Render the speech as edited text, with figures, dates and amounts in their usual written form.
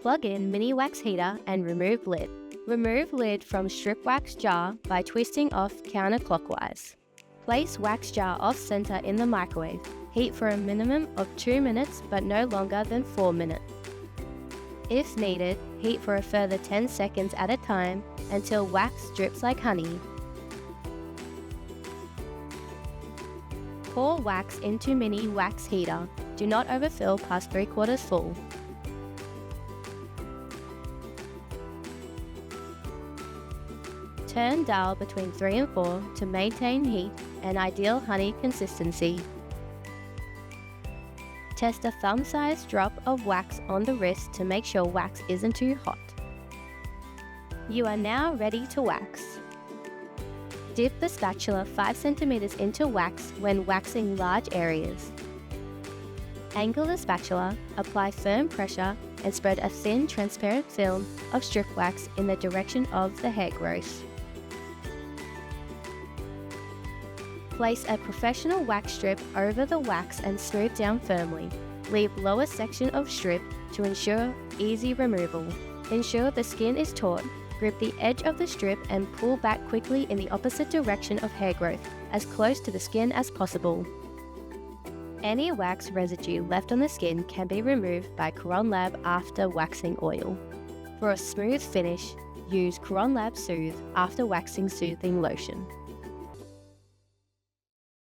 Plug in mini wax heater and remove lid. Remove lid from strip wax jar by twisting off counterclockwise. Place wax jar off-center in the microwave. Heat for a minimum of 2 minutes but no longer than 4 minutes. If needed, heat for a further 10 seconds at a time until wax drips like honey. Pour wax into mini wax heater. Do not overfill past 3/4 full. Turn dial between 3 and 4 to maintain heat and ideal honey consistency. Test a thumb-sized drop of wax on the wrist to make sure wax isn't too hot. You are now ready to wax. Dip the spatula 5 cm into wax when waxing large areas. Angle the spatula, apply firm pressure, and spread a thin transparent film of strip wax in the direction of the hair growth. Place a professional wax strip over the wax and smooth down firmly. Leave lower section of strip to ensure easy removal. Ensure the skin is taut. Grip the edge of the strip and pull back quickly in the opposite direction of hair growth, as close to the skin as possible. Any wax residue left on the skin can be removed by Caronlab after waxing oil. For a smooth finish, use Caronlab Soothe after waxing soothing lotion.